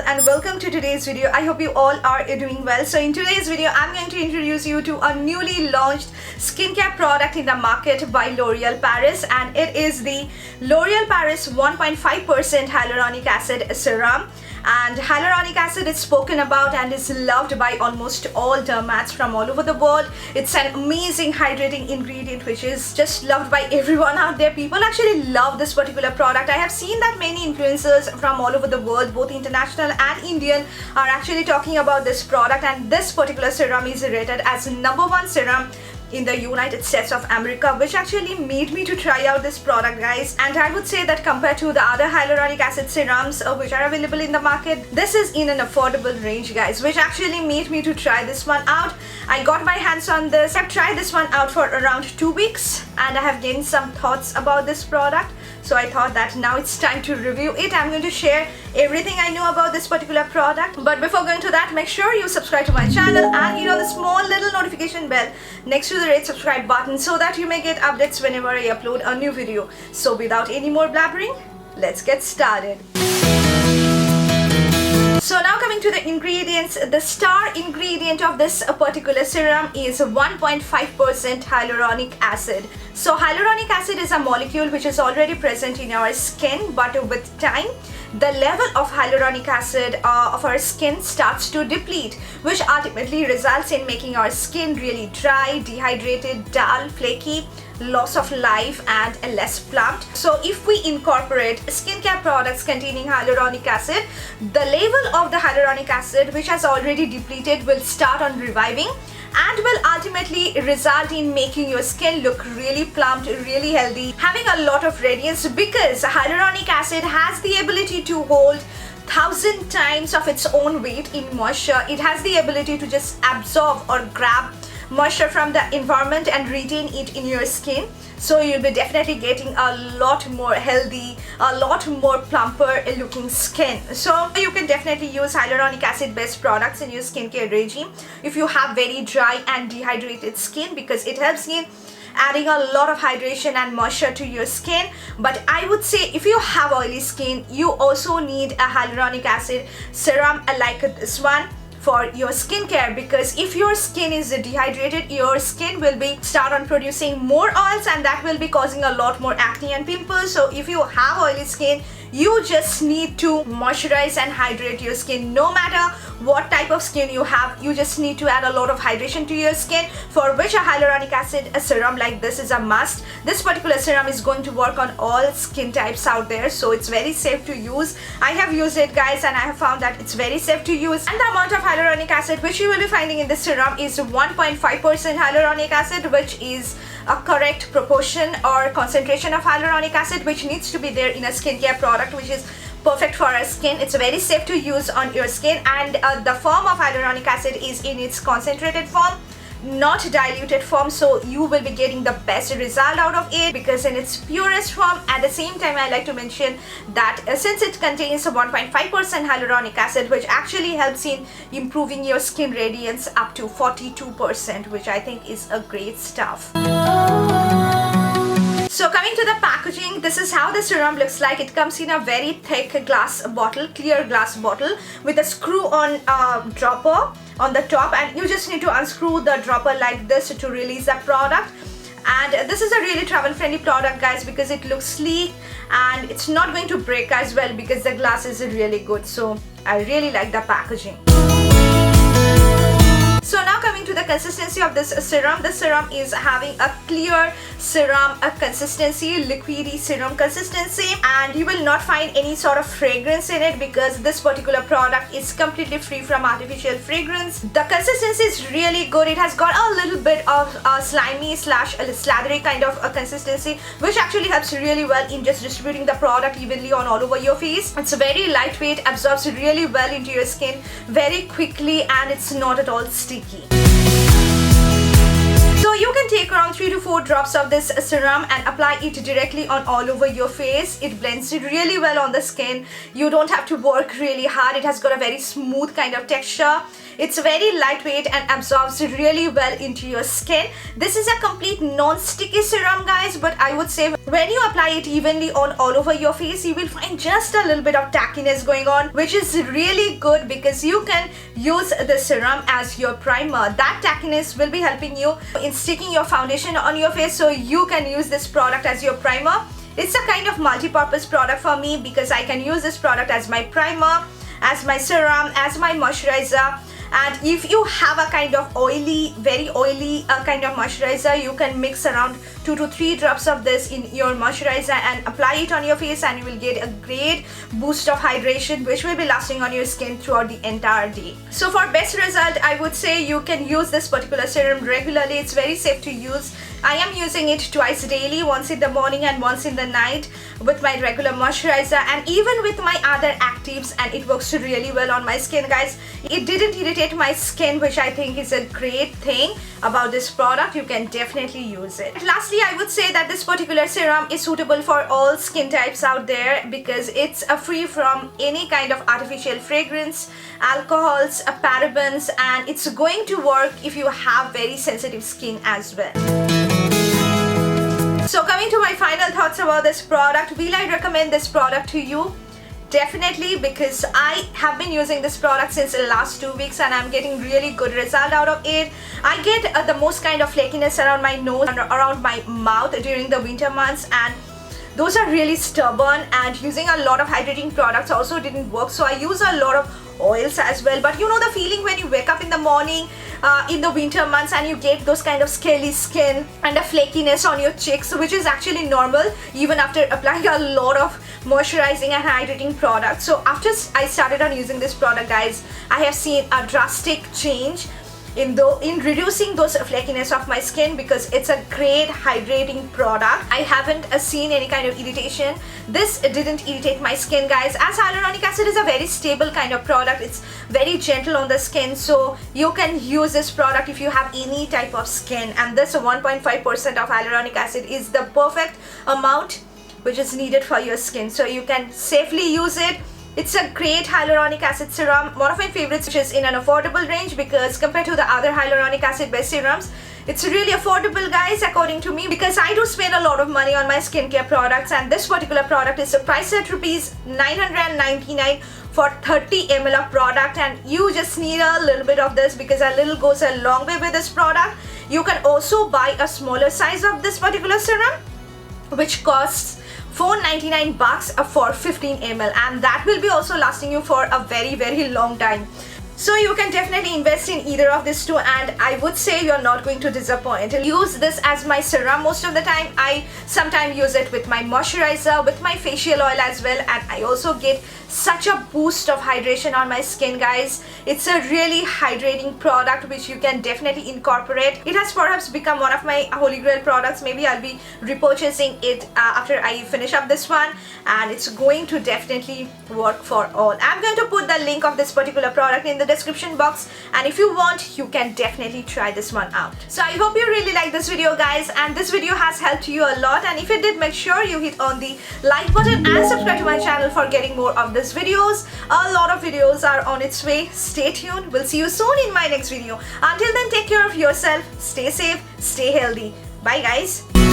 and welcome to today's video. I hope you all are doing well. So in today's video, I'm going to introduce you to a newly launched skincare product in the market by L'Oreal Paris, and it is the L'Oreal Paris 1.5% hyaluronic acid serum. And hyaluronic acid is spoken about and is loved by almost all dermats from all over the world. It's an amazing hydrating ingredient which is just loved by everyone out there. People actually love this particular product. I have seen that many influencers from all over the world, both international and Indian, are actually talking about this product, and this particular serum is rated as #1 serum in the United States of America, which actually made me to try out this product, guys. And I would say that compared to the other hyaluronic acid serums which are available in the market, this is in an affordable range, guys, which actually made me to try this one out. I got my hands on this. I've tried this one out for around 2 weeks and I have gained some thoughts about this product. So I thought that now it's time to review it. I'm going to share everything I know about this particular product. But before going to that, make sure you subscribe to my channel and hit on the small little notification bell next to the red subscribe button so that you may get updates whenever I upload a new video. So without any more blabbering, let's get started. So now coming to the ingredients, the star ingredient of this particular serum is 1.5% hyaluronic acid. So hyaluronic acid is a molecule which is already present in our skin, but with time, the level of hyaluronic acid of our skin starts to deplete, which ultimately results in making our skin really dry, dehydrated, dull, flaky, loss of life, and less plumped. So if we incorporate skincare products containing hyaluronic acid, the level of the hyaluronic acid which has already depleted will start on reviving and will ultimately result in making your skin look really plumped, really healthy, having a lot of radiance, because hyaluronic acid has the ability to hold 1,000 times of its own weight in moisture. It has the ability to just absorb or grab moisture from the environment and retain it in your skin. So you'll be definitely getting a lot more healthy, a lot more plumper looking skin. So you can definitely use hyaluronic acid based products in your skincare regime if you have very dry and dehydrated skin, because it helps in adding a lot of hydration and moisture to your skin. But I would say if you have oily skin, you also need a hyaluronic acid serum like this one for your skincare, because if your skin is dehydrated, your skin will be start on producing more oils, and that will be causing a lot more acne and pimples. So if you have oily skin, you just need to moisturize and hydrate your skin. No matter what type of skin you have, you just need to add a lot of hydration to your skin, for which a hyaluronic acid serum like this is a must. This particular serum is going to work on all skin types out there, so it's very safe to use. I have used it, guys, and I have found that it's very safe to use. And the amount of hyaluronic acid which you will be finding in this serum is 1.5% hyaluronic acid, which is a correct proportion or concentration of hyaluronic acid which needs to be there in a skincare product, which is perfect for our skin. It's very safe to use on your skin, and the form of hyaluronic acid is in its concentrated form, not diluted form, so you will be getting the best result out of it because in its purest form. At the same time, I like to mention that since it contains 1.5% hyaluronic acid, which actually helps in improving your skin radiance up to 42%, which I think is a great stuff. So coming to the packaging, this is how the serum looks like. It comes in a very thick glass bottle, clear glass bottle, with a screw-on dropper on the top, and you just need to unscrew the dropper like this to release the product. And this is a really travel-friendly product, guys, because it looks sleek and it's not going to break as well because the glass is really good. So I really like the packaging. So now coming to the consistency of this serum, the serum is having a clear serum, a consistency, liquidy serum consistency, and you will not find any sort of fragrance in it because this particular product is completely free from artificial fragrance. The consistency is really good. It has got a little bit of slimy slash slathery kind of a consistency, which actually helps really well in just distributing the product evenly on all over your face. It's very lightweight, absorbs really well into your skin very quickly, and it's not at all sticky. So you can take around 3 to 4 drops of this serum and apply it directly on all over your face. It blends really well on the skin. You don't have to work really hard. It has got a very smooth kind of texture. It's very lightweight and absorbs really well into your skin. This is a complete non-sticky serum, guys, but I would say when you apply it evenly on all over your face, you will find just a little bit of tackiness going on, which is really good because you can use the serum as your primer. That tackiness will be helping you in sticking your foundation on your face, so you can use this product as your primer. It's a kind of multi-purpose product for me because I can use this product as my primer, as my serum, as my moisturizer. And if you have a kind of oily, very oily kind of moisturizer, you can mix around 2 to 3 drops of this in your moisturizer and apply it on your face, and you will get a great boost of hydration which will be lasting on your skin throughout the entire day. So for best result, I would say you can use this particular serum regularly. It's very safe to use. I am using it twice daily, once in the morning and once in the night with my regular moisturizer and even with my other actives, and it works really well on my skin, guys. It didn't irritate my skin, which I think is a great thing about this product. You can definitely use it. Lastly, I would say that this particular serum is suitable for all skin types out there because it's free from any kind of artificial fragrance, alcohols, parabens, and it's going to work if you have very sensitive skin as well. So coming to my final thoughts about this product, will I recommend this product to you? Definitely, because I have been using this product since the last 2 weeks and I'm getting really good result out of it. I get the most kind of flakiness around my nose and around my mouth during the winter months, and those are really stubborn, and using a lot of hydrating products also didn't work, so I use a lot of oils as well. But you know the feeling when you wake up in the morning in the winter months and you get those kind of scaly skin and a flakiness on your cheeks, which is actually normal even after applying a lot of moisturizing and hydrating products. So after I started on using this product, guys, I have seen a drastic change in reducing those flakiness of my skin because it's a great hydrating product. I haven't seen any kind of irritation. This didn't irritate my skin, guys, as hyaluronic acid is a very stable kind of product. It's very gentle on the skin, so you can use this product if you have any type of skin, and this 1.5% of hyaluronic acid is the perfect amount which is needed for your skin, so you can safely use it. It's a great hyaluronic acid serum, one of my favorites, which is in an affordable range because compared to the other hyaluronic acid based serums, it's really affordable, guys, according to me, because I do spend a lot of money on my skincare products, and this particular product is priced at ₹999 for 30 ml of product, and you just need a little bit of this because a little goes a long way with this product. You can also buy a smaller size of this particular serum, which costs $4.99 for 15 ml, and that will be also lasting you for a very long time. So you can definitely invest in either of these two, and I would say you're not going to disappoint. Use this as my serum most of the time. I sometimes use it with my moisturizer, with my facial oil as well, and I also get such a boost of hydration on my skin, guys. It's a really hydrating product which you can definitely incorporate. It has perhaps become one of my holy grail products. Maybe I'll be repurchasing it after I finish up this one, and it's going to definitely work for all. I'm going to put the link of this particular product in the description box, and if you want, you can definitely try this one out. So I hope you really like this video, guys, and this video has helped you a lot, and if it did, make sure you hit on the like button and subscribe to my channel for getting more of these videos. A lot of videos are on its way. Stay tuned. We'll see you soon in my next video. Until then, take care of yourself, stay safe, stay healthy. Bye, guys.